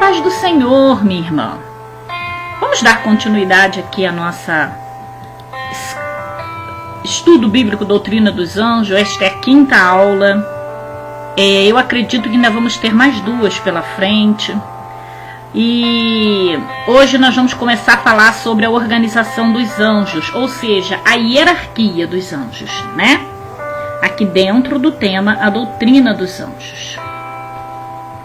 paz do Senhor, minha irmã. Vamos dar continuidade aqui à nossa estudo bíblico Doutrina dos Anjos. Esta é a 5ª aula. Eu acredito que ainda vamos ter mais 2 pela frente. E hoje nós vamos começar a falar sobre a organização dos anjos, ou seja, a hierarquia dos anjos, né? Aqui dentro do tema, a doutrina dos anjos.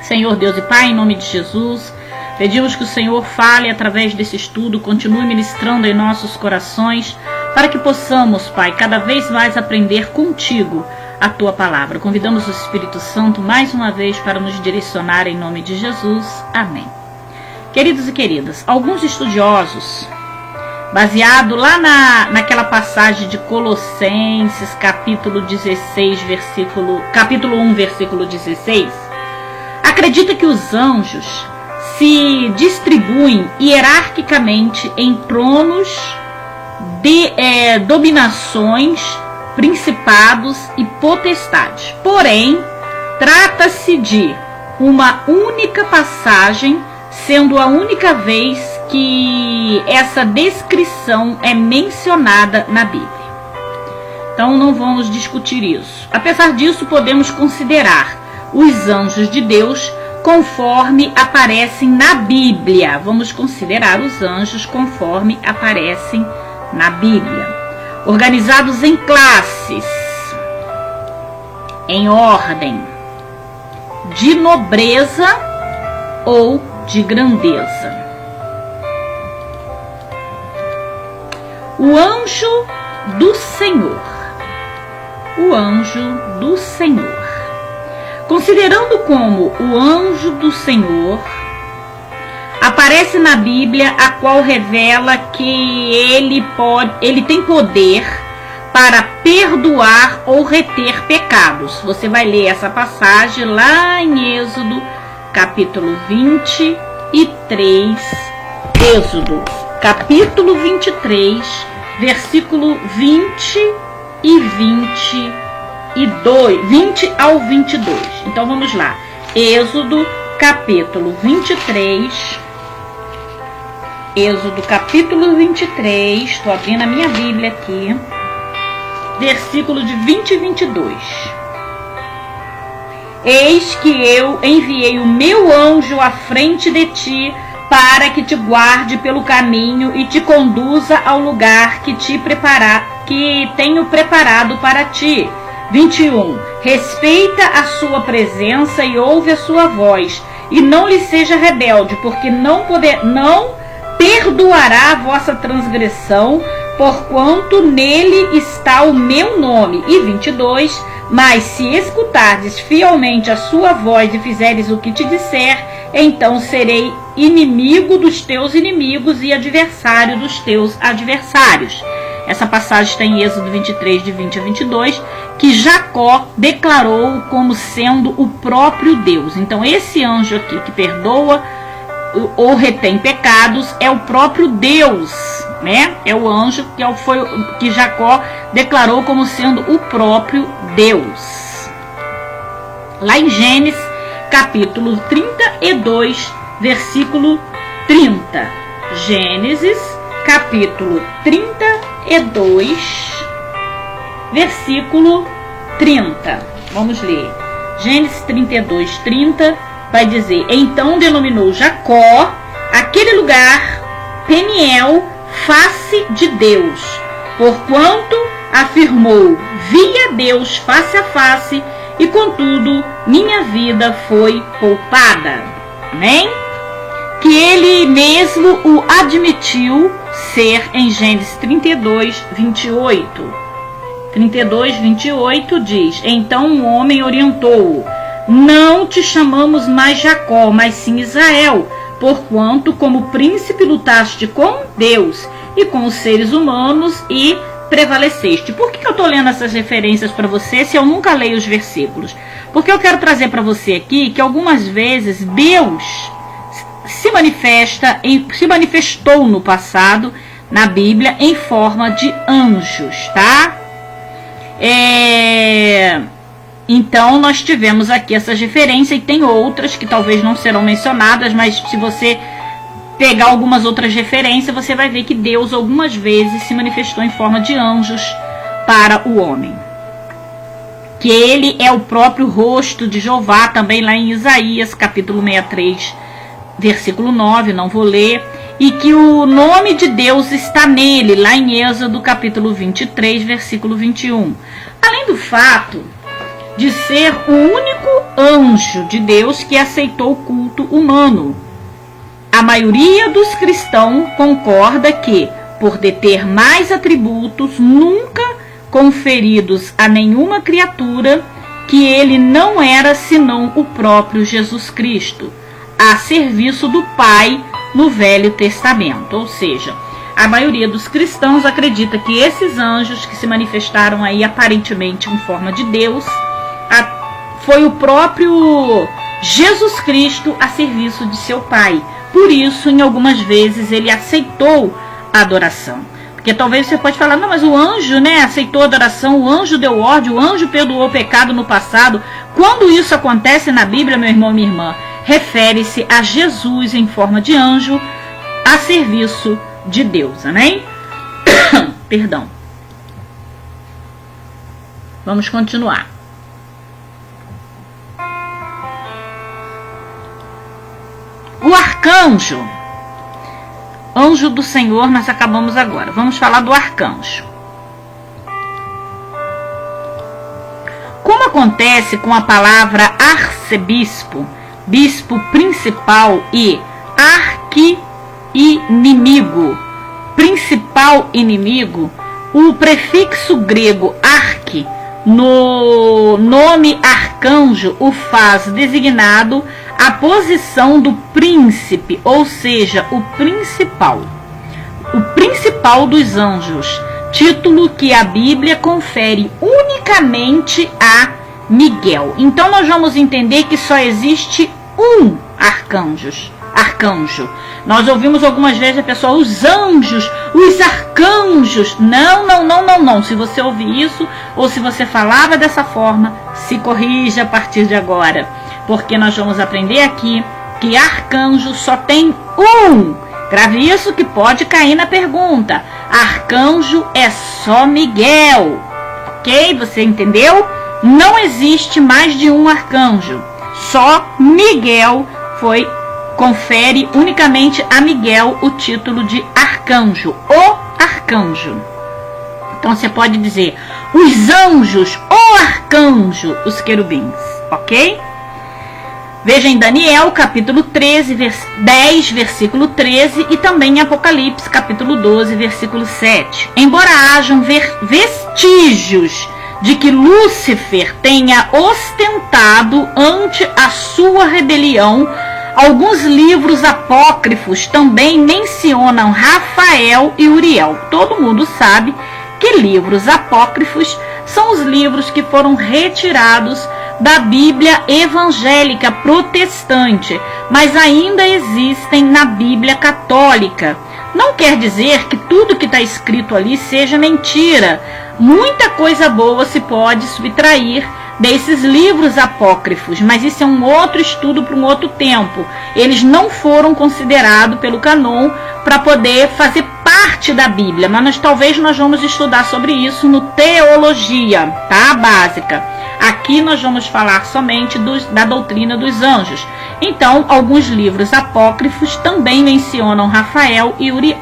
Senhor Deus e Pai, em nome de Jesus, pedimos que o Senhor fale através desse estudo, continue ministrando em nossos corações, para que possamos, Pai, cada vez mais aprender contigo a Tua palavra. Convidamos o Espírito Santo mais uma vez para nos direcionar em nome de Jesus. Amém. Queridos e queridas, alguns estudiosos, baseado lá naquela passagem de Colossenses, capítulo 1, versículo 16, acredita que os anjos se distribuem hierarquicamente em tronos, dominações, principados e potestades. Porém, trata-se de uma única passagem, sendo a única vez que essa descrição é mencionada na Bíblia. Então não vamos discutir isso. Apesar disso, podemos considerar os anjos de Deus conforme aparecem na Bíblia. Vamos considerar os anjos conforme aparecem na Bíblia. Organizados em classes, em ordem, de nobreza ou de grandeza. O anjo do Senhor. O anjo do Senhor. Considerando como o anjo do Senhor aparece na Bíblia, a qual revela que ele tem poder para perdoar ou reter pecados. Você vai ler essa passagem lá em Êxodo, capítulo 23, Êxodo, capítulo 23, versículo 20 e 20 ao 22. Então vamos lá. Êxodo, capítulo 23. Êxodo, capítulo 23. Estou abrindo a minha Bíblia aqui. Versículo de 20 e 22. Eis que eu enviei o meu anjo à frente de ti, para que te guarde pelo caminho e te conduza ao lugar que tenho preparado para ti. 21. Respeita a sua presença e ouve a sua voz, e não lhe seja rebelde, porque não perdoará a vossa transgressão, porquanto nele está o meu nome. E 22. Mas se escutardes fielmente a sua voz e fizeres o que te disser, então serei inimigo dos teus inimigos e adversário dos teus adversários. Essa passagem está em Êxodo 23, de 20 a 22, que Jacó declarou como sendo o próprio Deus. Então esse anjo aqui que perdoa ou retém pecados é o próprio Deus, né? É o anjo que Jacó declarou como sendo o próprio Deus. Lá em Gênesis, capítulo 32, versículo 30. Gênesis, capítulo 32, versículo 30. Vamos ler. Gênesis 32, 30 vai dizer: então denominou Jacó aquele lugar Peniel, face de Deus, porquanto afirmou: vi a Deus face a face, e contudo minha vida foi poupada. Amém? Que ele mesmo o admitiu ser em Gênesis 32, 28. 32, 28 diz: então o homem orientou-o: não te chamamos mais Jacó, mas sim Israel, porquanto como príncipe lutaste com Deus e com os seres humanos e prevaleceste. Por que eu estou lendo essas referências para você se eu nunca leio os versículos? Porque eu quero trazer para você aqui que algumas vezes Deus se manifestou no passado, na Bíblia, em forma de anjos, tá? Então, nós tivemos aqui essas referências e tem outras que talvez não serão mencionadas, mas se você pegar algumas outras referências, você vai ver que Deus algumas vezes se manifestou em forma de anjos para o homem. Que ele é o próprio rosto de Jeová, também lá em Isaías, capítulo 63, versículo 9, não vou ler. E que o nome de Deus está nele, lá em Êxodo, capítulo 23, versículo 21. Além do fato de ser o único anjo de Deus que aceitou o culto humano. A maioria dos cristãos concorda que, por deter mais atributos nunca conferidos a nenhuma criatura, que ele não era senão o próprio Jesus Cristo, a serviço do Pai no Velho Testamento. Ou seja, a maioria dos cristãos acredita que esses anjos que se manifestaram aí aparentemente em forma de Deus, foi o próprio Jesus Cristo a serviço de seu Pai. Por isso, em algumas vezes, ele aceitou a adoração. Porque talvez você pode falar, não, mas o anjo, né, aceitou a adoração, o anjo deu ordem, o anjo perdoou o pecado no passado. Quando isso acontece na Bíblia, meu irmão, minha irmã, refere-se a Jesus em forma de anjo a serviço de Deus, amém? Perdão. Vamos continuar. O arcanjo, anjo do Senhor, nós acabamos agora. Vamos falar do arcanjo. Como acontece com a palavra arcebispo, bispo principal e arqui-inimigo, principal inimigo, o prefixo grego arque no nome arcanjo o faz designado a posição do príncipe, ou seja, o principal dos anjos, título que a Bíblia confere unicamente a Miguel. Então nós vamos entender que só existe um arcanjo. Nós ouvimos algumas vezes a pessoa, os anjos, os arcanjos. Não. Se você ouvir isso, ou se você falava dessa forma, se corrija a partir de agora. Porque nós vamos aprender aqui que arcanjo só tem um. Grave isso que pode cair na pergunta. Arcanjo é só Miguel. Ok? Você entendeu? Não existe mais de um arcanjo. Só Miguel confere unicamente a Miguel o título de arcanjo. O arcanjo. Então você pode dizer os anjos, o arcanjo, os querubins. Ok? Veja em Daniel, capítulo 10, versículo 13, e também em Apocalipse, capítulo 12, versículo 7. Embora hajam vestígios de que Lúcifer tenha ostentado ante a sua rebelião, alguns livros apócrifos também mencionam Rafael e Uriel. Todo mundo sabe que livros apócrifos são os livros que foram retirados da Bíblia evangélica protestante, mas ainda existem na Bíblia católica. Não quer dizer que tudo que está escrito ali seja mentira. Muita coisa boa se pode subtrair desses livros apócrifos, mas isso é um outro estudo para um outro tempo. Eles não foram considerados pelo canon para poder fazer parte da Bíblia, mas talvez nós vamos estudar sobre isso no Teologia, tá? Básica. Aqui nós vamos falar somente da doutrina dos anjos. Então, alguns livros apócrifos também mencionam Rafael e Uriel,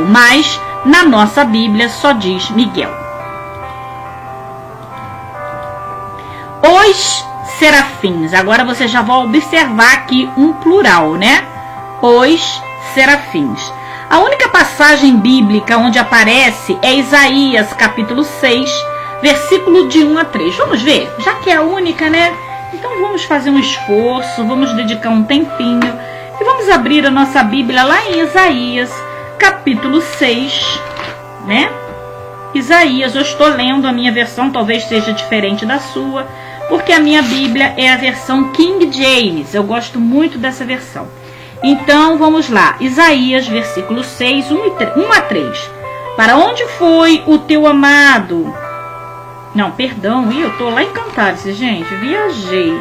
mas na nossa Bíblia só diz Miguel. Os serafins. Agora você já vai observar aqui um plural, né? Os serafins. A única passagem bíblica onde aparece é Isaías, capítulo 6, versículo de 1 a 3. Vamos ver? Já que é a única, né? Então vamos fazer um esforço, vamos dedicar um tempinho e vamos abrir a nossa Bíblia lá em Isaías, capítulo 6, né? Isaías, eu estou lendo a minha versão, talvez seja diferente da sua, porque a minha Bíblia é a versão King James. Eu gosto muito dessa versão. Então vamos lá. Isaías, versículo 6, 1 a 3. Para onde foi o teu amado? Não, perdão, eu tô lá em Cantares, gente, viajei.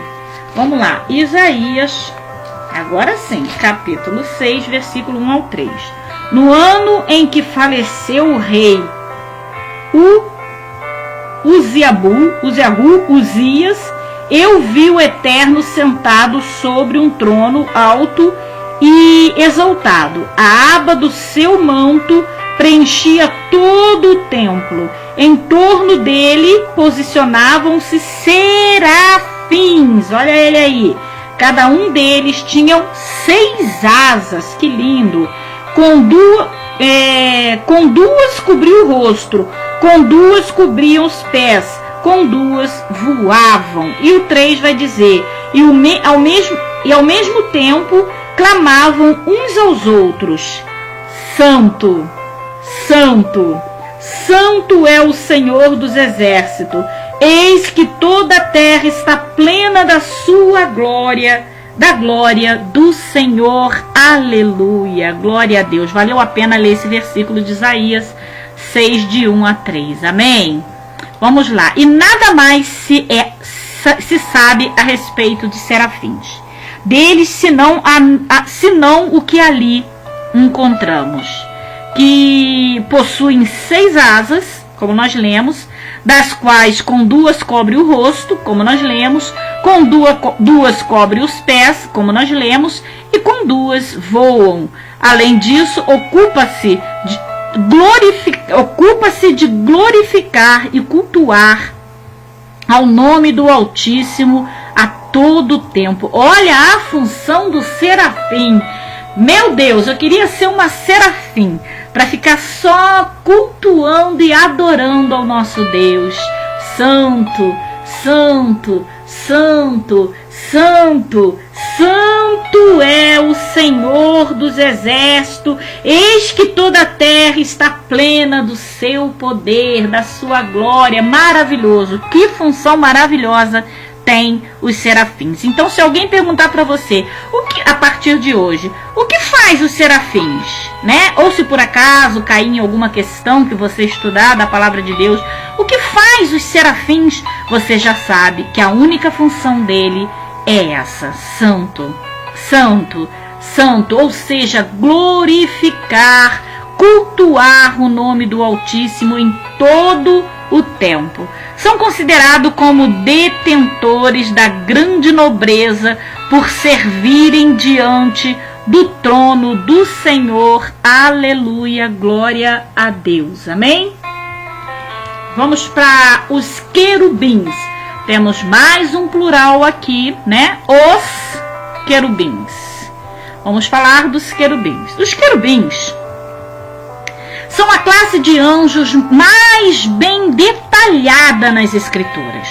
Vamos lá, Isaías, agora sim, capítulo 6, versículo 1 ao 3. No ano em que faleceu o rei Uzias, eu vi o Eterno sentado sobre um trono alto e exaltado. A aba do seu manto preenchia todo o templo. Em torno dele posicionavam-se serafins. Olha ele aí. Cada um deles tinha 6 asas. Que lindo. Com duas cobriam o rosto, com 2 cobriam os pés, com 2 voavam. E o 3 vai dizer, ao mesmo tempo clamavam uns aos outros: Santo, Santo, Santo é o Senhor dos exércitos. Eis que toda a terra está plena da sua glória, da glória do Senhor. Aleluia, glória a Deus. Valeu a pena ler esse versículo de Isaías 6, de 1 a 3. Amém? Vamos lá. E nada mais se sabe a respeito de serafins, deles senão o que ali encontramos, que possuem 6 asas, como nós lemos, das quais com 2 cobre o rosto, como nós lemos, com 2 cobre os pés, como nós lemos, e com 2 voam. Além disso, ocupa-se de glorificar e cultuar ao nome do Altíssimo a todo tempo. Olha a função do serafim. Meu Deus, eu queria ser uma serafim para ficar só cultuando e adorando ao nosso Deus. Santo, Santo, Santo, Santo, Santo é o Senhor dos exércitos. Eis que toda a terra está plena do seu poder, da sua glória. Maravilhoso, que função maravilhosa tem os serafins. Então, se alguém perguntar para você, a partir de hoje, o que faz os serafins, né? Ou se por acaso cair em alguma questão que você estudar da palavra de Deus, o que faz os serafins, você já sabe que a única função dele é essa: santo, santo, santo, ou seja, glorificar, cultuar o nome do Altíssimo em todo o tempo. São considerados como detentores da grande nobreza por servirem diante do trono do Senhor. Aleluia, glória a Deus. Amém? Vamos para os querubins. Temos mais um plural aqui, né? Os querubins. Vamos falar dos querubins. Os querubins são a classe de anjos mais bem detalhada nas Escrituras.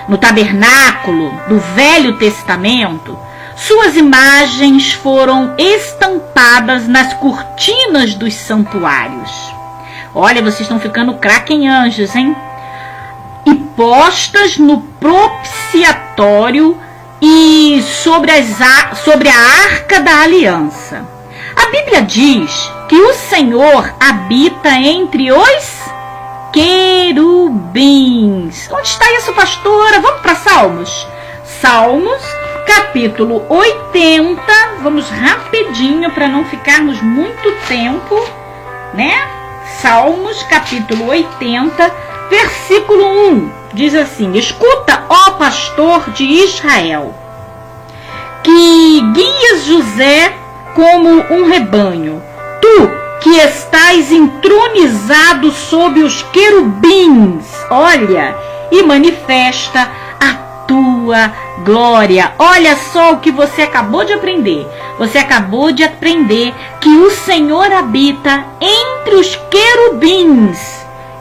No tabernáculo do Velho Testamento, suas imagens foram estampadas nas cortinas dos santuários. Olha, vocês estão ficando craque em anjos, hein? E postas no propiciatório e sobre a Arca da Aliança. A Bíblia diz que o Senhor habita entre os querubins. Onde está isso, pastora? Vamos para Salmos. Salmos, capítulo 80. Vamos rapidinho para não ficarmos muito tempo, né? Salmos, capítulo 80, versículo 1. Diz assim: escuta, ó pastor de Israel, que guias José como um rebanho, tu que estás entronizado sob os querubins, olha, e manifesta a tua glória. Olha só o que você acabou de aprender. Você acabou de aprender que o Senhor habita entre os querubins.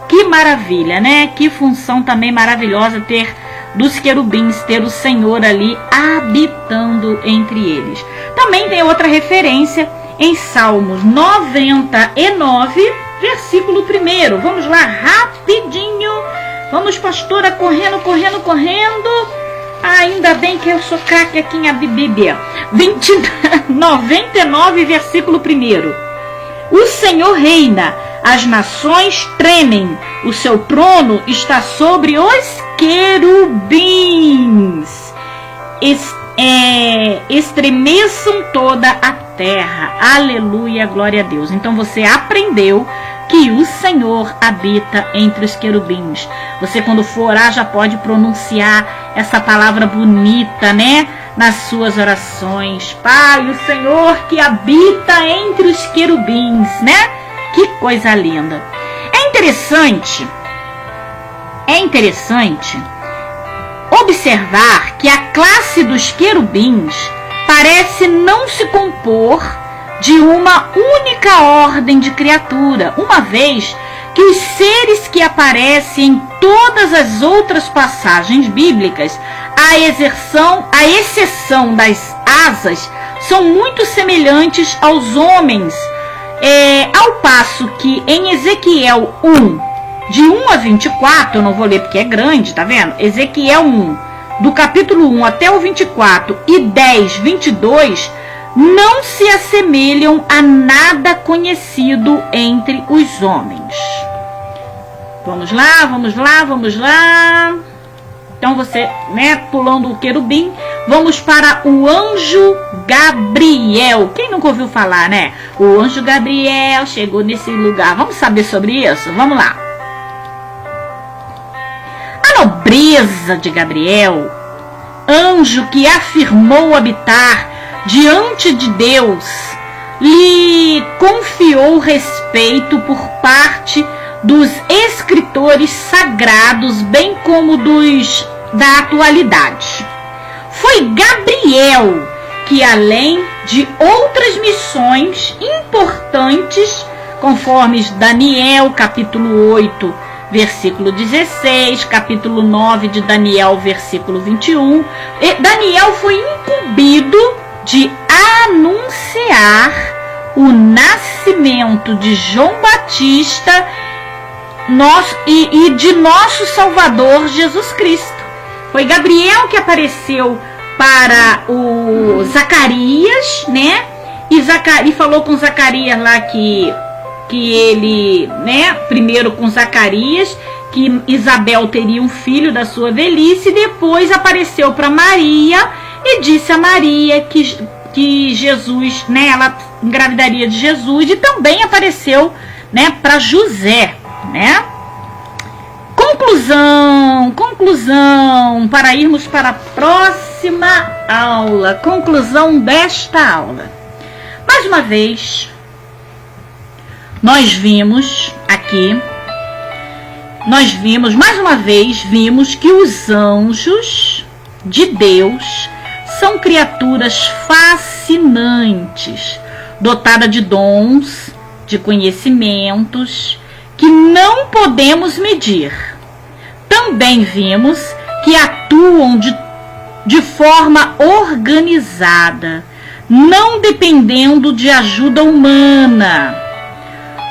Que maravilha, né? Que função também maravilhosa ter dos querubins, ter o Senhor ali habitando entre eles. Também tem outra referência em Salmos 99, versículo 1. Vamos lá, rapidinho. Vamos, pastora, correndo. Ainda bem que eu sou craque aqui em Bíblia. 99, versículo 1. O Senhor reina, as nações tremem, o seu trono está sobre os querubins. Estremeçam toda a terra. Aleluia, glória a Deus. Então você aprendeu que o Senhor habita entre os querubins. Você, quando for orar, já pode pronunciar essa palavra bonita, né? Nas suas orações. Pai, o Senhor que habita entre os querubins, né? Que coisa linda. É interessante observar que a classe dos querubins parece não se compor de uma única ordem de criatura, uma vez que os seres que aparecem em todas as outras passagens bíblicas, à exceção das asas, são muito semelhantes aos homens, ao passo que em Ezequiel 1, de 1 a 24, eu não vou ler porque é grande, tá vendo? Ezequiel 1, do capítulo 1 até o 24 e 10, 22, não se assemelham a nada conhecido entre os homens. Vamos lá. Então você, né, pulando o querubim, vamos para o anjo Gabriel. Quem nunca ouviu falar, né? O anjo Gabriel chegou nesse lugar. Vamos saber sobre isso? Vamos lá. A nobreza de Gabriel, anjo que afirmou habitar diante de Deus, lhe confiou respeito por parte dos escritores sagrados, bem como dos da atualidade. Foi Gabriel que, além de outras missões importantes, conforme Daniel capítulo 8, versículo 16, capítulo 9 de Daniel, versículo 21, Daniel foi incumbido de anunciar o nascimento de João Batista e de nosso Salvador Jesus Cristo. Foi Gabriel que apareceu para o Zacarias, né? E falou com Zacarias lá que ele, né? Primeiro com Zacarias, que Isabel teria um filho da sua velhice, e depois apareceu para Maria e disse a Maria que Jesus, né? Ela engravidaria de Jesus, e também apareceu, né? Para José, né? Conclusão, para irmos para a próxima aula. Conclusão desta aula. Mais uma vez, vimos que os anjos de Deus são criaturas fascinantes, dotadas de dons, de conhecimentos que não podemos medir. Também vimos que atuam de forma organizada, não dependendo de ajuda humana,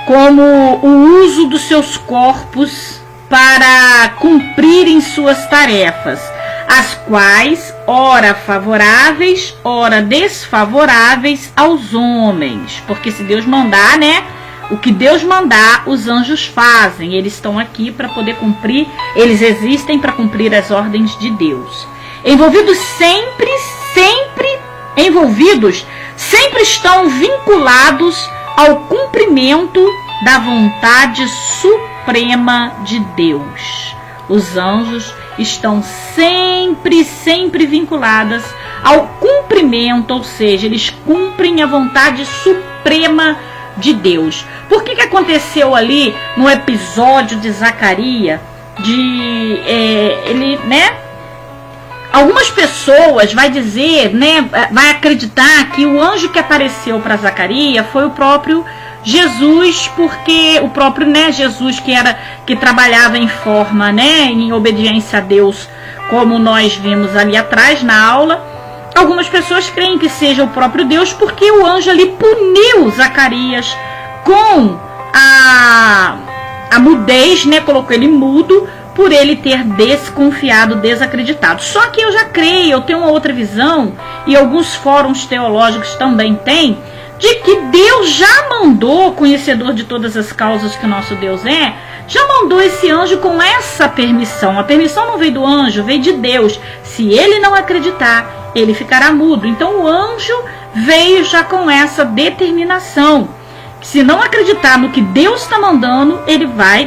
como o uso dos seus corpos para cumprirem suas tarefas, as quais, ora favoráveis, ora desfavoráveis aos homens. Porque se Deus mandar, né? O que Deus mandar, os anjos fazem. Eles estão aqui para poder cumprir, eles existem para cumprir as ordens de Deus. Envolvidos sempre estão vinculados ao cumprimento da vontade suprema de Deus. Os anjos estão sempre vinculados ao cumprimento, ou seja, eles cumprem a vontade suprema de Deus. Por que aconteceu ali no episódio de Zacarias, ele, né? Algumas pessoas vai dizer, né, vai acreditar que o anjo que apareceu para Zacarias foi o próprio Jesus, porque o próprio, né, Jesus que trabalhava em forma, né, em obediência a Deus, como nós vimos ali atrás na aula. Algumas pessoas creem que seja o próprio Deus, porque o anjo ali puniu Zacarias com a mudez, né, colocou ele mudo, por ele ter desconfiado, desacreditado. Só que eu já creio, eu tenho uma outra visão, e alguns fóruns teológicos também têm, de que Deus já mandou, conhecedor de todas as causas que o nosso Deus é, já mandou esse anjo com essa permissão. A permissão não veio do anjo, veio de Deus. Se ele não acreditar, ele ficará mudo. Então o anjo veio já com essa determinação. Se não acreditar no que Deus está mandando, ele vai,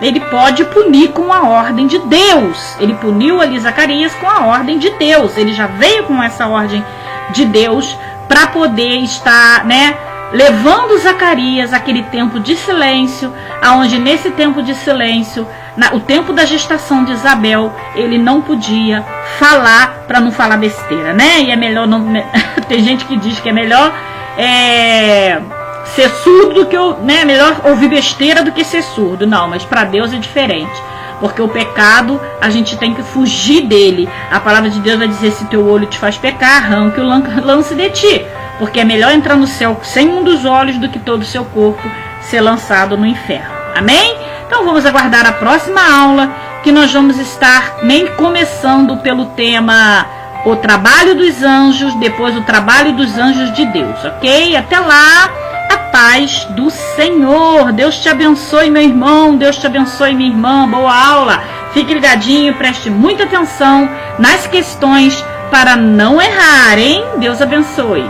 ele pode punir com a ordem de Deus. Ele puniu ali Zacarias com a ordem de Deus. Ele já veio com essa ordem de Deus para poder estar, levando Zacarias àquele tempo de silêncio, aonde nesse tempo de silêncio, o tempo da gestação de Isabel, ele não podia falar para não falar besteira, E é melhor não. Tem gente que diz que é melhor ser surdo do que melhor ouvir besteira do que ser surdo. Não, mas para Deus é diferente. Porque o pecado, a gente tem que fugir dele. A palavra de Deus vai dizer: se teu olho te faz pecar, arranque o lance de ti. Porque é melhor entrar no céu sem um dos olhos do que todo o seu corpo ser lançado no inferno. Amém? Então vamos aguardar a próxima aula, que nós vamos estar começando pelo tema o trabalho dos anjos, depois o trabalho dos anjos de Deus, ok? Até lá, a paz do Senhor. Deus te abençoe, meu irmão. Deus te abençoe, minha irmã. Boa aula. Fique ligadinho, preste muita atenção nas questões para não errar, hein? Deus abençoe.